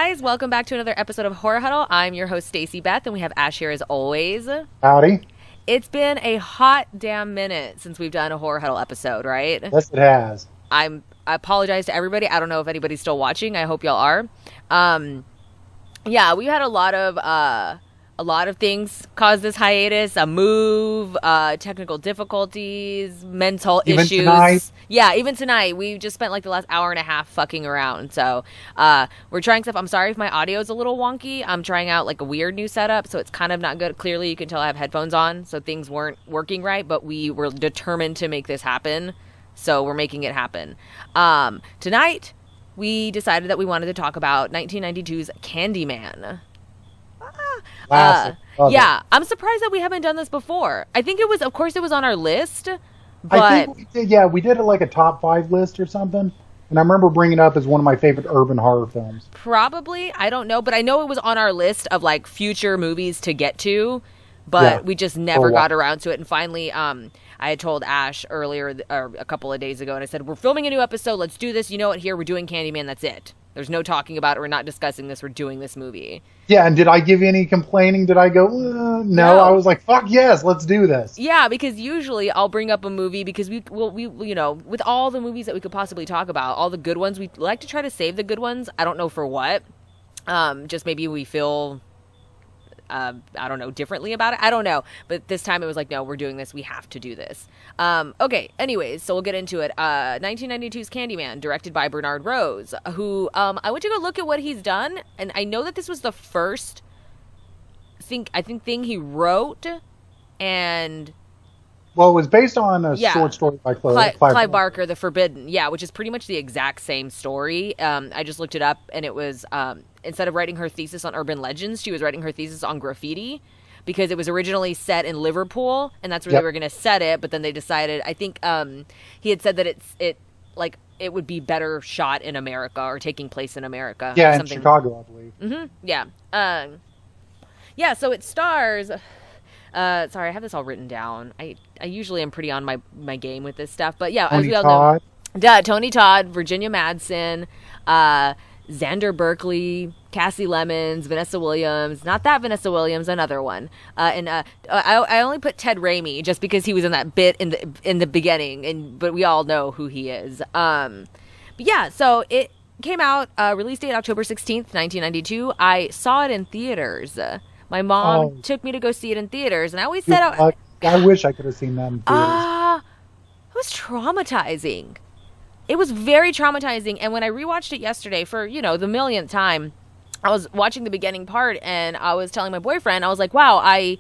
guys, welcome back to another episode of Horror Huddle. I'm your host Stacey-Beth, and we have Ash here as always. Howdy. It's been a hot damn minute since we've done a Horror Huddle episode, right? Yes, it has. I apologize to everybody. I don't know if anybody's still watching. I hope y'all are. Yeah, we had a lot of things cause this hiatus. A move, technical difficulties, mental issues. Tonight. Yeah, even tonight. We just spent like the last hour and a half fucking around. So we're trying stuff. I'm sorry if my audio is a little wonky. I'm trying out like a weird new setup, so it's kind of not good. Clearly, you can tell I have headphones on, so things weren't working right, but we were determined to make this happen. So we're making it happen. Tonight, we decided that we wanted to talk about 1992's Candyman. Yeah, I'm surprised that we haven't done this before. I think it was, of course, it was on our list, but I think we did. Yeah, we did it like a top 5 list or something. And I remember bringing it up as one of my favorite urban horror films. Probably, I don't know, but I know it was on our list of like future movies to get to, but we just never got around to it. And finally, I had told Ash earlier, or a couple of days ago, and I said, we're filming a new episode. Let's do this. You know what? Here, we're doing Candyman. That's it. There's no talking about it. We're not discussing this. We're doing this movie. Yeah, and did I give you any complaining? Did I go, no? I was like, fuck yes, let's do this. Yeah, because usually I'll bring up a movie because we you know, with all the movies that we could possibly talk about, all the good ones, we like to try to save the good ones. I don't know for what. Just maybe we feel, I don't know, differently about it. I don't know. But this time it was like, no, we're doing this. We have to do this. Okay, anyways, so we'll get into it. 1992's Candyman, directed by Bernard Rose, who I went to go look at what he's done, and I know that this was the first thing he wrote, and well, it was based on a short story by Clive Barker, The Forbidden, which is pretty much the exact same story. I just looked it up, and it was instead of writing her thesis on urban legends, she was writing her thesis on graffiti, because it was originally set in Liverpool, and that's where they were going to set it, but then they decided, I think he had said that it would be better shot in America, or taking place in America. Yeah, in Chicago, I believe. Mm-hmm, yeah. So it stars... sorry, I have this all written down. I usually am pretty on my game with this stuff, but yeah, as we all know, Tony Todd, Virginia Madsen, Xander Berkeley, Cassie Lemons, Vanessa Williams, not that Vanessa Williams, another one, and I only put Ted Raimi just because he was in that bit in the beginning, but we all know who he is. But yeah, so it came out, release date October 16th, 1992. I saw it in theaters. My mom took me to go see it in theaters, and I always said, I wish I could have seen that in theaters. It was traumatizing. It was very traumatizing, and when I rewatched it yesterday for, the millionth time, I was watching the beginning part, and I was telling my boyfriend, I was like, wow, I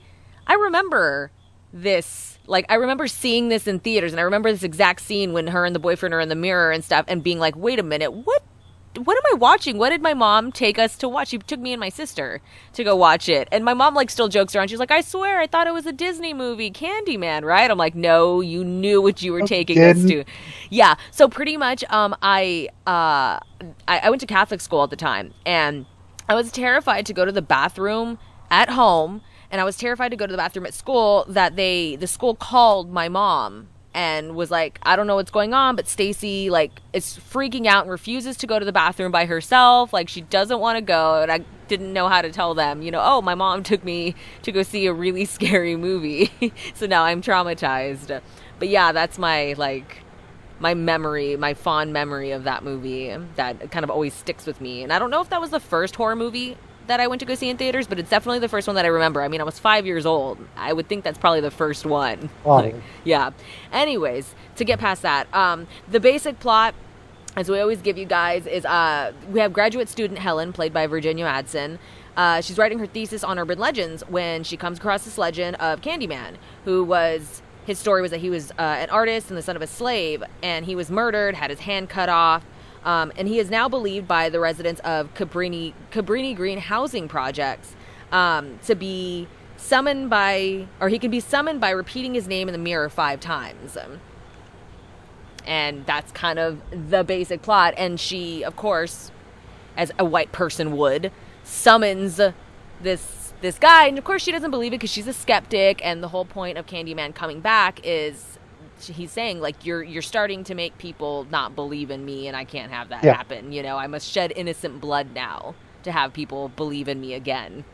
remember this. Like, I remember seeing this in theaters, and I remember this exact scene when her and the boyfriend are in the mirror and stuff, and being like, wait a minute, what am I watching? What did my mom take us to watch? She took me and my sister to go watch it. And my mom, still jokes around. She's like, I swear, I thought it was a Disney movie, Candyman, right? I'm like, no, you knew what you were taking us to. Yeah. So pretty much, I went to Catholic school at the time, and I was terrified to go to the bathroom at home, and I was terrified to go to the bathroom at school that the school called my mom and was like, I don't know what's going on, but Stacy, is freaking out and refuses to go to the bathroom by herself. She doesn't want to go. And I didn't know how to tell them, my mom took me to go see a really scary movie. So now I'm traumatized. But yeah, that's my memory, my fond memory of that movie that kind of always sticks with me. And I don't know if that was the first horror movie that I went to go see in theaters, but it's definitely the first one that I remember. I mean, I was 5 years old. I would think that's probably the first one. Yeah. Anyways, to get past that, the basic plot, as we always give you guys, is we have graduate student Helen, played by Virginia Madsen. She's writing her thesis on urban legends when she comes across this legend of Candyman, his story was that he was an artist and the son of a slave, and he was murdered, had his hand cut off. And he is now believed by the residents of Cabrini Green housing projects to be summoned he can be summoned by repeating his name in the mirror 5 times. And that's kind of the basic plot. And she, of course, as a white person would, summons this guy. And of course she doesn't believe it because she's a skeptic. And the whole point of Candyman coming back is he's saying, you're starting to make people not believe in me, and I can't have that happen. I must shed innocent blood now to to have people believe in me again.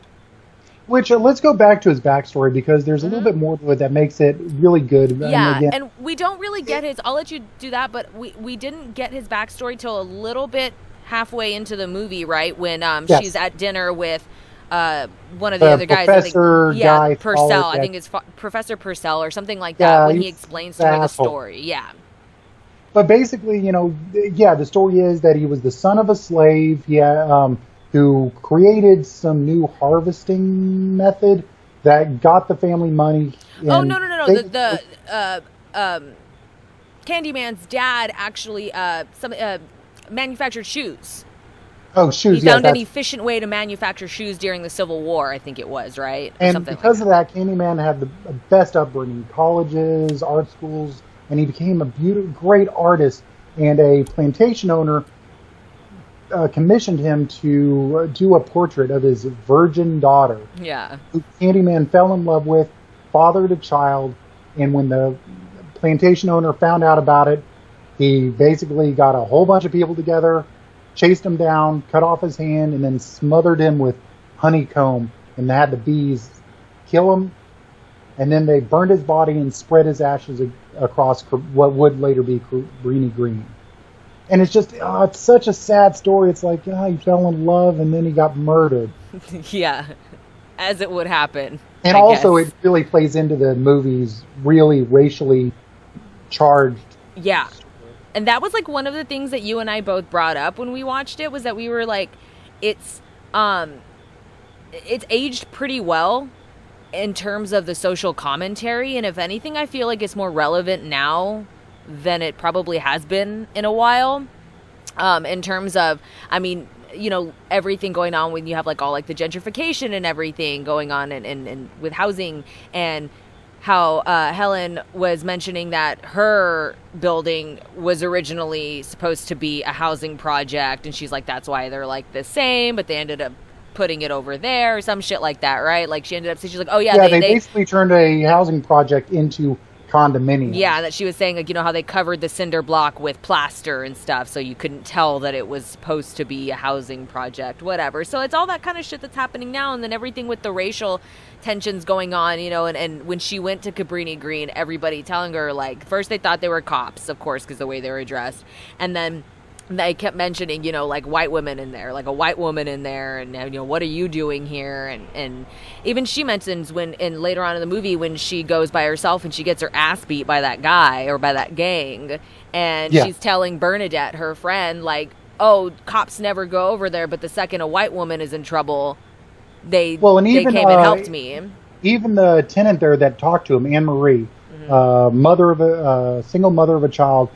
Which, let's go back to his backstory, because there's a little bit more to it that makes it really good. Yeah, again, and we don't really get his, I'll let you do that, but we didn't get his backstory till a little bit halfway into the movie, right? When Yes. she's at dinner with one of the other guys. Professor guy, Purcell. Pollard, I think it's Professor Purcell or something like that, when he explains to her the asshole. story. Yeah. But basically, the story is that he was the son of a slave. Who created some new harvesting method that got the family money. Oh, no. The Candyman's dad actually manufactured shoes. Oh, shoes. He found an efficient way to manufacture shoes during the Civil War, I think it was, right? Or and because of that, Candyman had the best upbringing, colleges, art schools, and he became a great artist. And a plantation owner commissioned him to do a portrait of his virgin daughter. Yeah. Who Candyman fell in love with, fathered a child, and when the plantation owner found out about it, he basically got a whole bunch of people together, chased him down, cut off his hand, and then smothered him with honeycomb and had the bees kill him. And then they burned his body and spread his ashes across what would later be Cabrini Green. And it's just, it's such a sad story. It's like, he fell in love and then he got murdered. Yeah, as it would happen. And also, it really plays into the movie's really racially charged. Yeah. And that was like one of the things that you and I both brought up when we watched it, was that we were like, it's aged pretty well in terms of the social commentary. And if anything, I feel like it's more relevant now than it probably has been in a while, in terms of, everything going on when you have like all like the gentrification and everything going on and with housing, and how Helen was mentioning that her building was originally supposed to be a housing project, and she's like, that's why they're like the same, but they ended up putting it over there or some shit like that, right? Like she ended up saying, she's like, oh yeah, they basically turned a housing project into condominium. Yeah, that she was saying, like, how they covered the cinder block with plaster and stuff, so you couldn't tell that it was supposed to be a housing project, whatever. So it's all that kind of shit that's happening now, and then everything with the racial tensions going on, and when she went to Cabrini Green, everybody telling her, like, first they thought they were cops, of course, because the way they were dressed, and then they kept mentioning, like white women in there, like a white woman in there, and what are you doing here? And even she mentions later on in the movie when she goes by herself and she gets her ass beat by that guy or by that gang, and she's telling Bernadette, her friend, like, oh, cops never go over there, but the second a white woman is in trouble, they came and helped me. Even the tenant there that talked to him, Anne Marie, single mother of a child.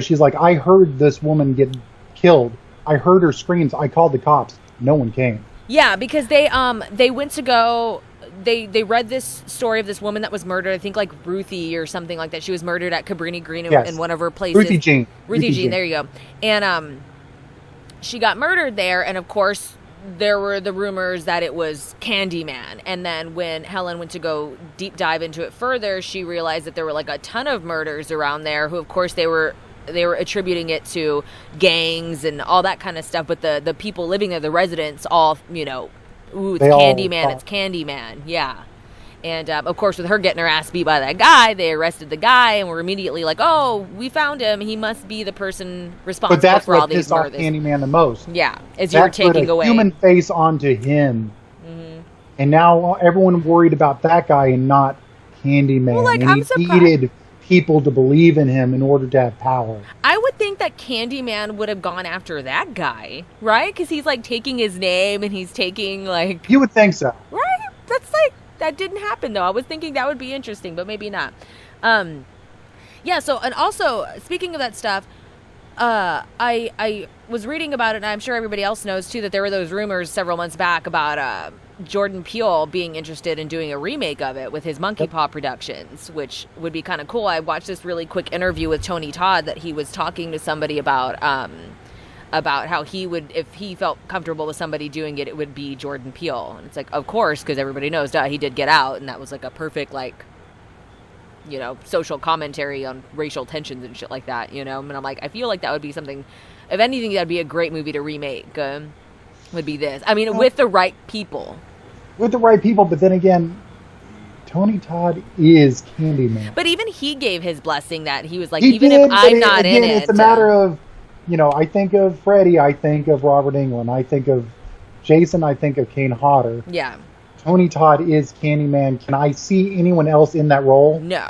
She's like, I heard this woman get killed. I heard her screams. I called the cops. No one came. Yeah, because they went to go. They read this story of this woman that was murdered. I think like Ruthie or something like that. She was murdered at Cabrini Green in one of her places. Ruthie Jean. Ruthie Jean. There you go. And she got murdered there. And of course, there were the rumors that it was Candyman. And then when Helen went to go deep dive into it further, she realized that there were like a ton of murders around there. Who, of course, they were attributing it to gangs and all that kind of stuff, but the people living there, the residents, all, ooh, it's Candyman, it's Candyman, yeah. And, of course, with her getting her ass beat by that guy, they arrested the guy and were immediately like, oh, we found him, he must be the person responsible for all these murders. But that's what pissed off Candyman the most. Yeah, as you're taking away. Human face onto him. Mm-hmm. And now everyone worried about that guy and not Candyman. Well, like, and I'm he surprised. Needed people to believe in him in order to have power. I would think that Candyman would have gone after that guy, right? Because he's like taking his name and he's taking like... You would think so. Right? That's like... That didn't happen though. I was thinking that would be interesting, but maybe not. Yeah, so, and also, speaking of that stuff, I was reading about it, and I'm sure everybody else knows too, that there were those rumors several months back about Jordan Peele being interested in doing a remake of it with his Monkey Paw Productions, which would be kind of cool. I watched this really quick interview with Tony Todd that he was talking to somebody about how he would, if he felt comfortable with somebody doing it, it would be Jordan Peele. And it's like, of course, because everybody knows, he did Get Out, and that was like a perfect, like, social commentary on racial tensions and shit like that, And I'm like, I feel like that would be something, if anything, that'd be a great movie to remake. would be this. I mean, with the right people. With the right people, but then again, Tony Todd is Candyman. But even he gave his blessing that he was like, He even did, if I'm not in it. It's a matter of, I think of Freddy, I think of Robert Englund, I think of Jason, I think of Kane Hodder. Yeah. Tony Todd is Candyman. Can I see anyone else in that role? No.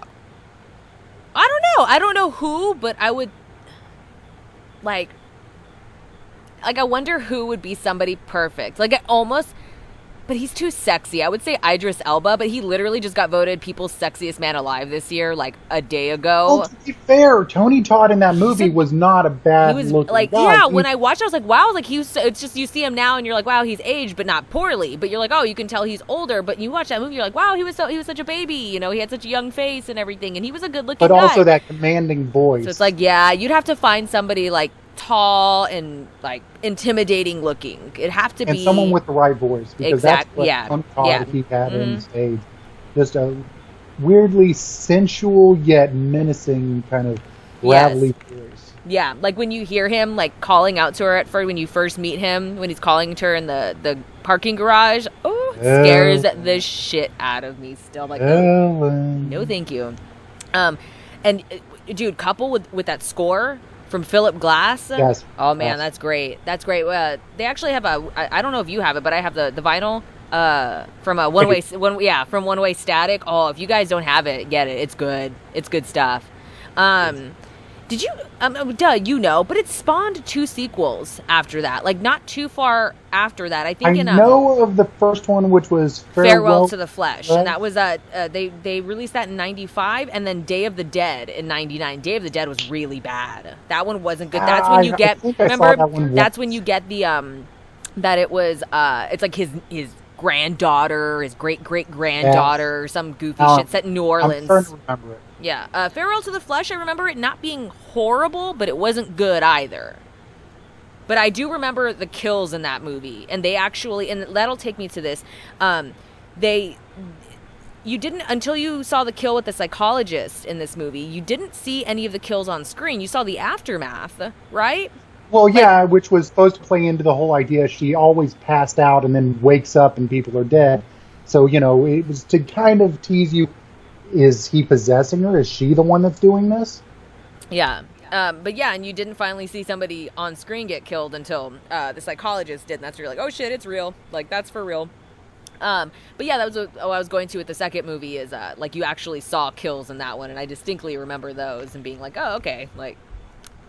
I don't know. I don't know who, but I would, like I wonder who would be somebody perfect. Like, but he's too sexy. I would say Idris Elba, but he literally just got voted People's Sexiest Man Alive this year, like a day ago. Well, to be fair, Tony Todd in that movie was not a bad looking like, guy. yeah, when I watched it, I was like, wow, like it's just, you see him now and you're like, wow, he's aged, but not poorly. But you're like, oh, you can tell he's older. But you watch that movie, you're like, wow, he was such a baby. He had such a young face and everything. And he was a good looking guy. But also that commanding voice. So it's like, yeah, you'd have to find somebody like tall and like intimidating looking. It'd have to be someone with the right voice, because that's what Tony Todd he had in stage. Just a weirdly sensual yet menacing kind of gravelly voice. Yeah, like when you hear him like calling out to her at first, when you first meet him, when he's calling to her in the parking garage, scares the shit out of me still. Like, no thank you. And dude, couple with that score from Philip Glass. Yes. Oh man, that's great. That's great. They actually have I don't know if you have it, but I have the vinyl from a from One Way Static. Oh, if you guys don't have it, get it. It's good. It's good stuff. Did you but it spawned 2 sequels after that. Like not too far after that. I think I know of the first one, which was Farewell to the Flesh. And that was they released that in 95, and then Day of the Dead in 99. Day of the Dead was really bad. That one wasn't good. That's when you get that's when you get the that it was it's like his granddaughter, his great granddaughter, or some goofy shit set in New Orleans. I'm trying to remember it. Yeah, Farewell to the Flesh, I remember it not being horrible, but it wasn't good either. But I do remember the kills in that movie, and they actually, and that'll take me to this, you didn't, until you saw the kill with the psychologist in this movie, you didn't see any of the kills on screen. You saw the aftermath, right? Well, yeah, which was supposed to play into the whole idea she always passed out and then wakes up and people are dead. So, it was to kind of tease you. Is he possessing her? Is she the one that's doing this? Yeah. But yeah, and you didn't finally see somebody on screen get killed until the psychologist did. And that's where you're like, oh shit, it's real. Like, that's for real. But yeah, that was what I was going to with the second movie is like you actually saw kills in that one. And I distinctly remember those and being like, oh, okay. Like,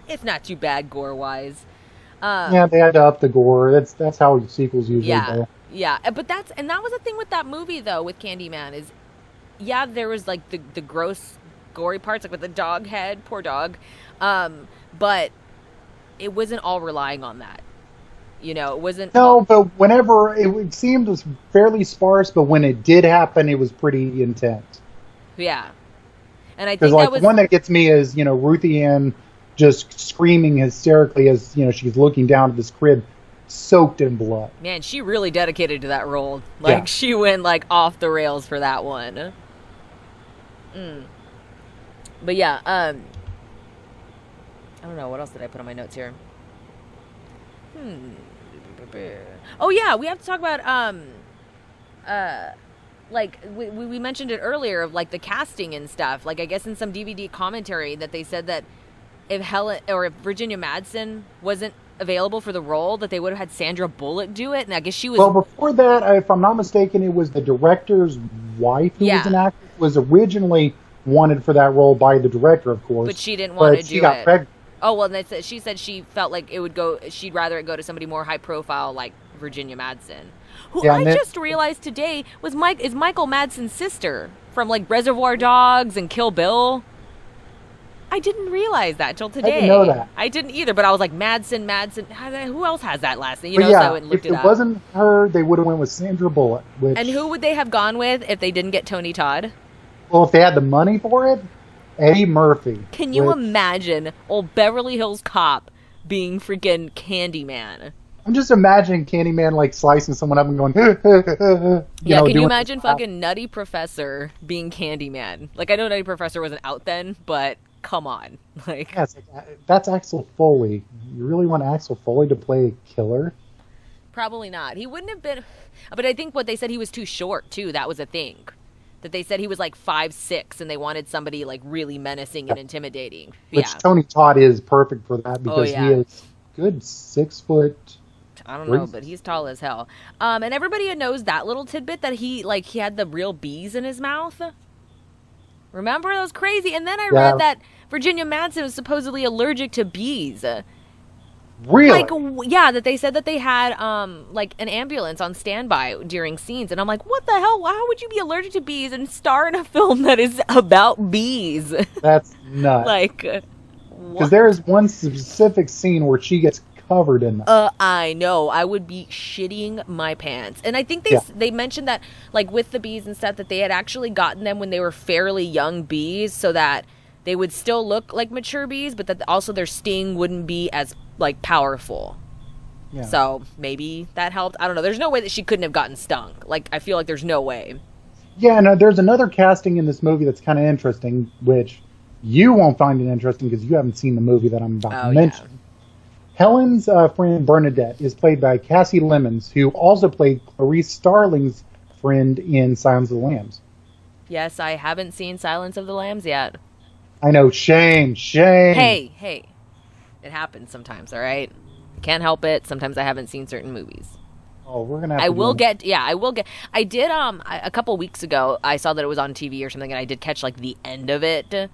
it's not too bad gore-wise. Yeah, they had to up the gore. That's how sequels usually go. Yeah. But that was the thing with that movie, though, with Candyman is, yeah, there was like the gross, gory parts, like with the dog head, poor dog. But it wasn't all relying on that. It wasn't. No, but whenever it seemed was fairly sparse, but when it did happen, it was pretty intense. Yeah, and I think like that was the one that gets me is Ruthie Ann just screaming hysterically as she's looking down at this crib, soaked in blood. Man, she really dedicated to that role. Like she went like off the rails for that one. But yeah, I don't know, what else did I put on my notes here? Oh yeah, we have to talk about like we mentioned it earlier of like the casting and stuff. Like I guess in some DVD commentary that they said that if Virginia Madsen wasn't available for the role, that they would have had Sandra Bullock do it, and I guess she was. Well, before that, if I'm not mistaken, it was the director's wife who was an actress. Was originally wanted for that role by the director, of course, but she didn't want to do it. She got pregnant. Oh well, she said she felt like it would go. She'd rather it go to somebody more high profile, like Virginia Madsen, who just realized today is Michael Madsen's sister from like Reservoir Dogs and Kill Bill. I didn't realize that till today. I didn't know that. I didn't either, but I was like, Madsen. Who else has that last name? So I went and looked if it wasn't her, they would have went with Sandra Bullock. And who would they have gone with if they didn't get Tony Todd? Well, if they had the money for it, Eddie Murphy. Can you imagine old Beverly Hills Cop being freaking Candyman? I'm just imagining Candyman like slicing someone up and going. Can you imagine fucking Nutty Professor being Candyman? Like I know Nutty Professor wasn't out then, but. Come on, like that's Axel Foley. You really want Axel Foley to play a killer? Probably not. He wouldn't have been. But I think what they said, he was too short too. That was a thing. That they said he was like 5'6", and they wanted somebody like really menacing and intimidating. Which Tony Todd is perfect for that because he is good 6 foot. I don't know, but he's tall as hell. And everybody knows that little tidbit that he had the real bees in his mouth. Remember? That was crazy. And then I read that Virginia Madsen was supposedly allergic to bees. Really? Like, yeah, that they said that they had like an ambulance on standby during scenes, and I'm like, what the hell? How would you be allergic to bees and star in a film that is about bees? That's nuts. Like, because there is one specific scene where she gets covered in them. I know. I would be shitting my pants. And I think they mentioned that, like, with the bees and stuff, that they had actually gotten them when they were fairly young bees, so that they would still look like mature bees, but that also their sting wouldn't be as like powerful. Yeah. So maybe that helped. I don't know. There's no way that she couldn't have gotten stung. Like, I feel like there's no way. Yeah, no, there's another casting in this movie that's kind of interesting, which you won't find it interesting because you haven't seen the movie that I'm about to mention. Yeah. Helen's friend Bernadette is played by Cassie Lemons, who also played Clarice Starling's friend in Silence of the Lambs. Yes, I haven't seen Silence of the Lambs yet. I know. Shame. Hey. It happens sometimes, all right? Can't help it. Sometimes I haven't seen certain movies. Oh, we're gonna have to I will get. I did, a couple weeks ago, I saw that it was on TV or something, and I did catch, like, the end of it.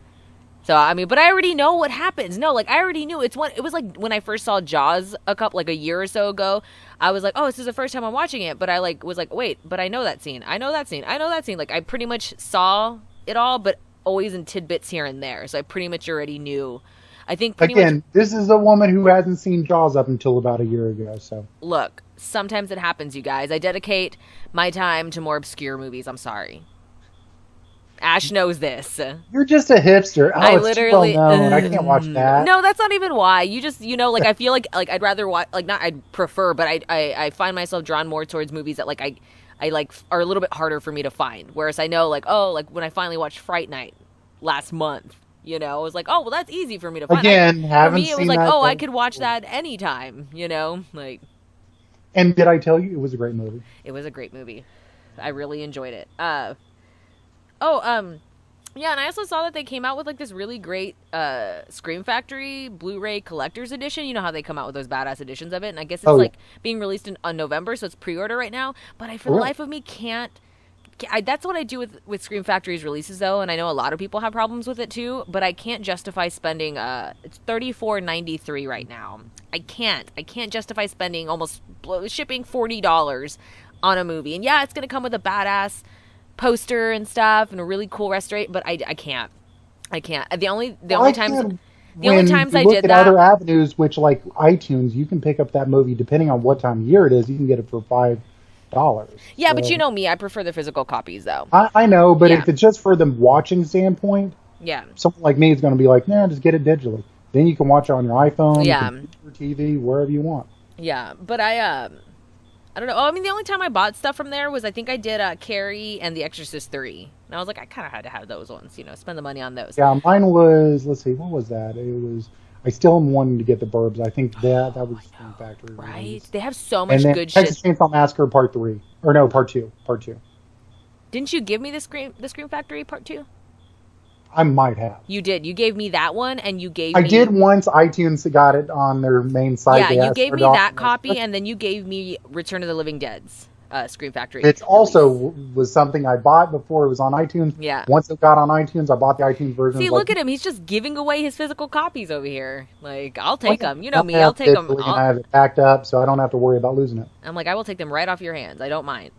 So, I mean, but I already know what happens. No, like, I already knew. It was like when I first saw Jaws a year or so ago, I was like, oh, this is the first time I'm watching it. But I, like, was like, wait, but I know that scene. I know that scene. Like, I pretty much saw it all, but always in tidbits here and there. So I pretty much already knew. I think this is a woman who hasn't seen Jaws up until about a year ago. So look, sometimes it happens, you guys. I dedicate my time to more obscure movies. I'm sorry. Ash knows this. You're just a hipster. I literally, I can't watch that. No, that's not even why. You just, like, I feel like I'd rather watch, like, not I'd prefer, but I find myself drawn more towards movies that, like, I like are a little bit harder for me to find. Whereas I know, like, when I finally watched Fright Night last month, I was like, oh, well, that's easy for me to find. Again, haven't seen that. For me, it was like, oh, I could watch that anytime, like. And did I tell you it was a great movie? It was a great movie. I really enjoyed it. Yeah, and I also saw that they came out with, like, this really great Scream Factory Blu-ray Collector's Edition. You know how they come out with those badass editions of it? And I guess it's, like, being released on November, so it's pre-order right now. But I, for the life of me, can't... that's what I do with Scream Factory's releases, though, and I know a lot of people have problems with it, too. But I can't justify spending... it's $34.93 right now. I can't justify spending shipping $40 on a movie. And, yeah, it's going to come with a badass poster and stuff and a really cool restoration, but I can't. The only times I did that. Other avenues, which, like iTunes, you can pick up that movie depending on what time of year it is. You can get it for $5. Yeah, so, but you know me, I prefer the physical copies, though. I know, but if it's just for the watching standpoint, someone like me is going to be like, nah, just get it digitally. Then you can watch it on your iPhone, computer, TV, wherever you want. Yeah, but I don't know. Oh, I mean, the only time I bought stuff from there was I think I did Carrie and The Exorcist 3. And I was like, I kind of had to have those ones, spend the money on those. Yeah, mine was, let's see, what was that? It was, I still am wanting to get the Burbs. I think that was Scream Factory. Right. Release. They have so much good shit. Texas Chainsaw Massacre Part 3. Or no, Part 2. Didn't you give me the Scream Factory Part 2? I might have. You did. You gave me that one, and you gave me... I did once. iTunes got it on their main site. Yeah, you gave me that copy, and then you gave me Return of the Living Dead's Scream Factory. It also was something I bought before it was on iTunes. Yeah. Once it got on iTunes, I bought the iTunes version. See, look at him. He's just giving away his physical copies over here. Like, I'll take them. You know me. I'll take them. I have it backed up, so I don't have to worry about losing it. I'm like, I will take them right off your hands. I don't mind.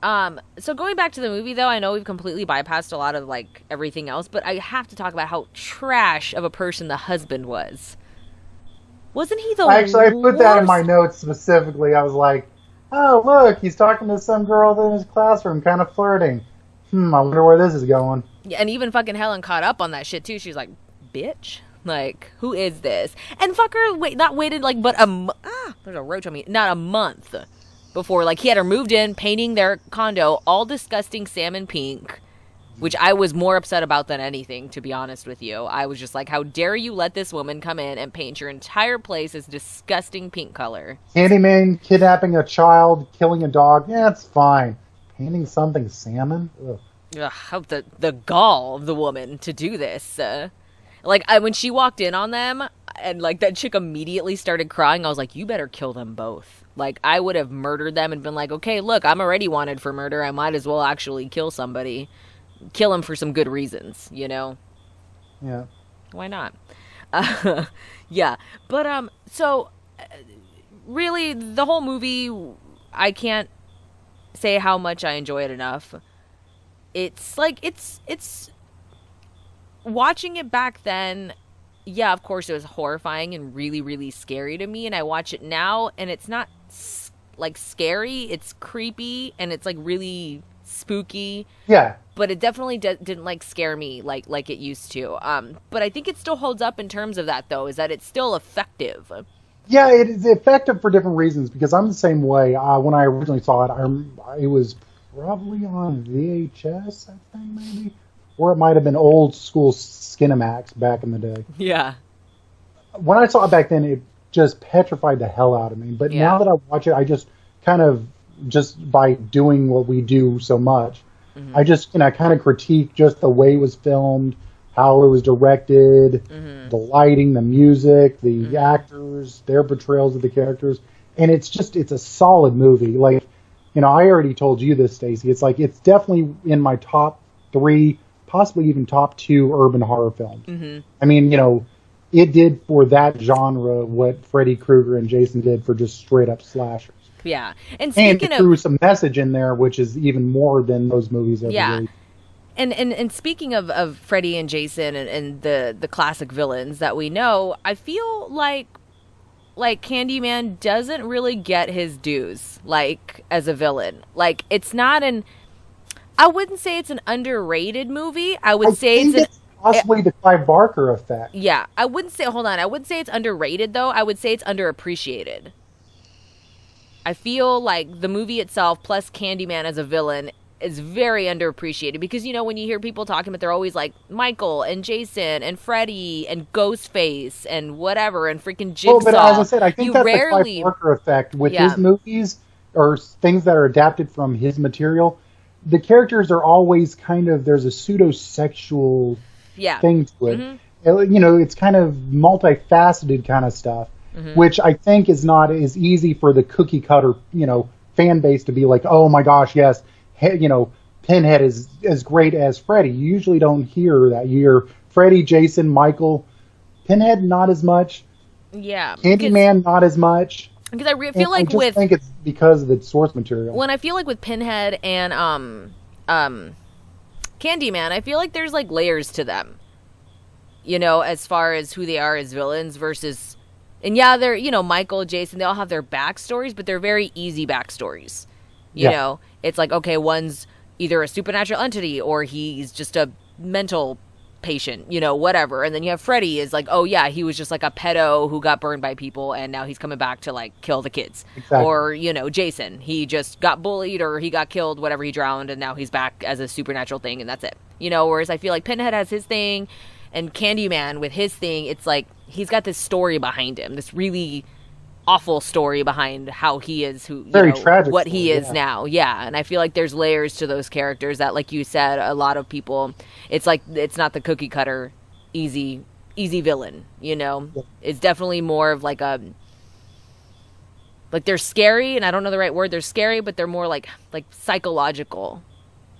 So going back to the movie, though, I know we've completely bypassed a lot of, like, everything else, but I have to talk about how trash of a person the husband was. Wasn't he the Actually, I put that in my notes specifically. I was like, oh, look, he's talking to some girl in his classroom, kind of flirting. I wonder where this is going. Yeah, and even fucking Helen caught up on that shit, too. She's like, bitch? Like, who is this? And fucker waited, like, but there's a roach on me. Not a month before, like, he had her moved in, painting their condo all disgusting salmon pink. which I was more upset about than anything, to be honest with you. I was just like, how dare you let this woman come in and paint your entire place as disgusting pink color. Candyman kidnapping a child, killing a dog, yeah, it's fine. Painting something salmon? Ugh. Ugh, the gall of the woman to do this. When she walked in on them and like that chick immediately started crying, I was like, you better kill them both. Like, I would have murdered them and been like, okay, look, I'm already wanted for murder. I might as well actually kill somebody. Kill him for some good reasons, you know? Yeah. Why not? Yeah. But, really, the whole movie, I can't say how much I enjoy it enough. It's like, it's watching it back then, yeah, of course it was horrifying and really, really scary to me. And I watch it now and it's not like scary, it's creepy and it's like really spooky. Yeah. But it definitely didn't like scare me like it used to. But I think it still holds up in terms of that though, is that it's still effective. Yeah, it is effective for different reasons because I'm the same way. When I originally saw it, it was probably on VHS, I think maybe. Or it might have been old school Skinamax back in the day. Yeah. When I saw it back then, it just petrified the hell out of me. But now that I watch it, I just kind of, just by doing what we do so much, I just, kind of critique just the way it was filmed, how it was directed, the lighting, the music, the actors, their portrayals of the characters. And it's a solid movie. Like, I already told you this, Stacey. It's like, it's definitely in my top 3, possibly even top 2 urban horror films. I mean, it did for that genre what Freddy Krueger and Jason did for just straight up slashers. Yeah. And speaking it threw some message in there, which is even more than those movies ever did. And speaking of Freddy and Jason and the classic villains that we know, I feel like Candyman doesn't really get his dues, like, as a villain. Like, it's not I wouldn't say it's an underrated movie. I would say it's possibly the Clive Barker effect. Yeah. I wouldn't say it's underrated, though. I would say it's underappreciated. I feel like the movie itself, plus Candyman as a villain, is very underappreciated. Because, when you hear people talking about, they're always like Michael and Jason and Freddy and Ghostface and whatever and freaking Jigsaw. Well, but as I said, I think that's the Clive Barker effect with his movies or things that are adapted from his material. The characters are always kind of, there's a pseudo-sexual thing to it. It's kind of multifaceted kind of stuff, which I think is not as easy for the cookie cutter, fan base to be like, oh my gosh, yes, Pinhead is as great as Freddy. You usually don't hear that. You hear Freddy, Jason, Michael, Pinhead not as much. Yeah. Candyman not as much. Because I feel like I just think it's because of the source material. When I feel like with Pinhead and Candyman, I feel like there's like layers to them. As far as who they are as villains versus, and yeah, they're Michael, Jason, they all have their backstories, but they're very easy backstories. You know, it's like, okay, one's either a supernatural entity or he's just a mental patient, whatever. And then you have Freddy is like, oh yeah, he was just like a pedo who got burned by people and now he's coming back to like kill the kids. Exactly. Or, Jason, he just got bullied or he got killed, whatever, he drowned and now he's back as a supernatural thing and that's it. Whereas I feel like Pinhead has his thing and Candyman with his thing, it's like he's got this story behind him, this really awful story behind how he is, tragic what he is now. Yeah. And I feel like there's layers to those characters that, like you said, a lot of people, it's like, it's not the cookie cutter, easy villain, It's definitely more of like they're scary, and I don't know the right word. They're scary, but they're more like psychological,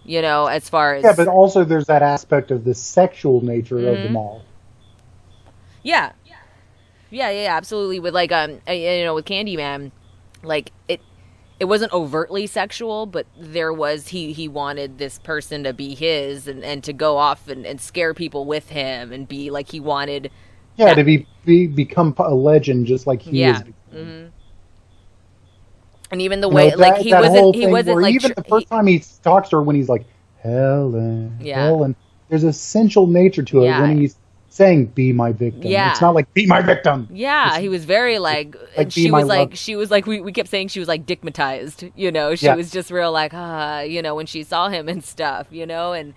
as far as. Yeah, but also there's that aspect of the sexual nature of them all. Yeah. Yeah, absolutely. With like with Candyman, like it wasn't overtly sexual, but there was he wanted this person to be his and to go off and scare people with him and be like he wanted. Yeah, to become a legend just like he is. Mm-hmm. And even the way he wasn't like even the first time he talks to her when he's like Helen, there's a sensual nature to it when he's saying "be my victim." It's not like "be my victim." Yeah, he was very like she was like we kept saying she was like dickmatized. She was just real like when she saw him and stuff. And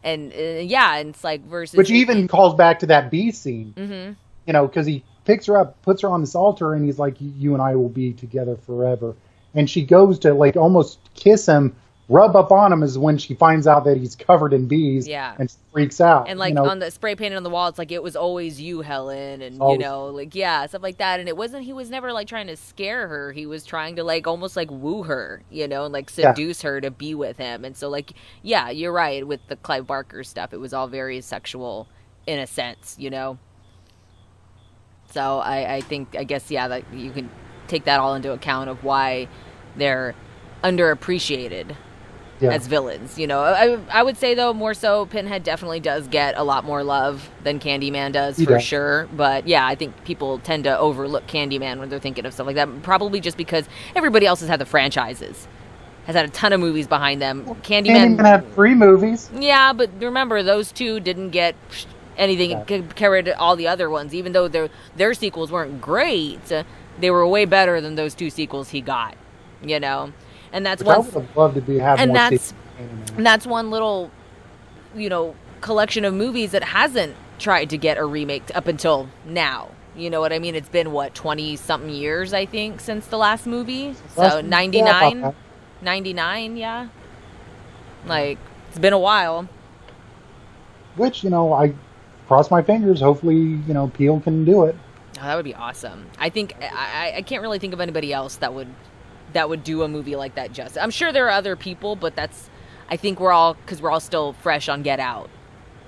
and yeah, and it's like versus Which even calls back to that bee scene. Mm-hmm. You know, because he picks her up, puts her on this altar, and he's like, "You and I will be together forever." And she goes to like almost kiss him, rub up on him, is when she finds out that he's covered in bees. Yeah. And freaks out. And like you know? on the spray painted on the wall, it's like, "It was always you, Helen," and Always. you know, like, yeah, stuff like that. And he was never like trying to scare her. He was trying to like almost like woo her, you know, and like seduce her to be with him. And so like, yeah, you're right with the Clive Barker stuff. It was all very sexual in a sense, you know. So I guess yeah, that you can take that all into account of why they're underappreciated as villains. You know, I would say though, more so Pinhead definitely does get a lot more love than Candyman does for sure. But yeah, I think people tend to overlook Candyman when they're thinking of stuff like that. Probably just because everybody else has had the franchises, has had a ton of movies behind them. Candyman had 3 movies. Yeah, but remember those 2 didn't get anything compared to all the other ones. Even though their sequels weren't great, they were way better than those 2 sequels he got. You know. And that's I would have loved to have and more that's one little, you know, collection of movies that hasn't tried to get a remake up until now. You know what I mean? It's been, what, 20-something years, I think, since the last movie? So, 99? 99, yeah. Like, it's been a while. Which, you know, I cross my fingers. Hopefully, you know, Peele can do it. Oh, that would be awesome. I think, I can't really think of anybody else that would do a movie like that justice. I'm sure there are other people, but I think because we're all still fresh on Get Out.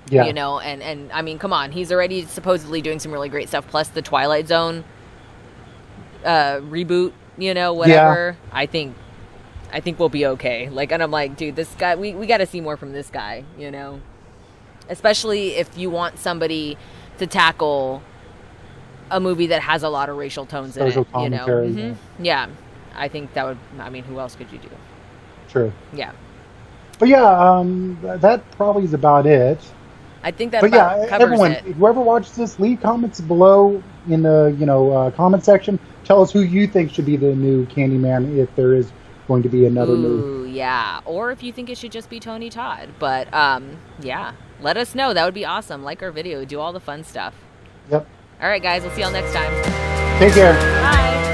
Yeah. You know, and I mean, come on, he's already supposedly doing some really great stuff, plus the Twilight Zone reboot, you know, whatever. Yeah. I think we'll be okay. Like, and I'm like, dude, this guy, we got to see more from this guy, you know? Especially if you want somebody to tackle a movie that has a lot of racial tones in it, you know? Mm-hmm. Yeah. I think that would, I mean, who else could you do? True. Yeah. But yeah, that probably is about it. I think that covers everyone, it. Whoever watches this, leave comments below in the, comment section. Tell us who you think should be the new Candyman, if there is going to be another movie. Yeah. Or if you think it should just be Tony Todd. But, yeah. Let us know. That would be awesome. Like our video. Do all the fun stuff. Yep. All right, guys. We'll see y'all next time. Take care. Bye.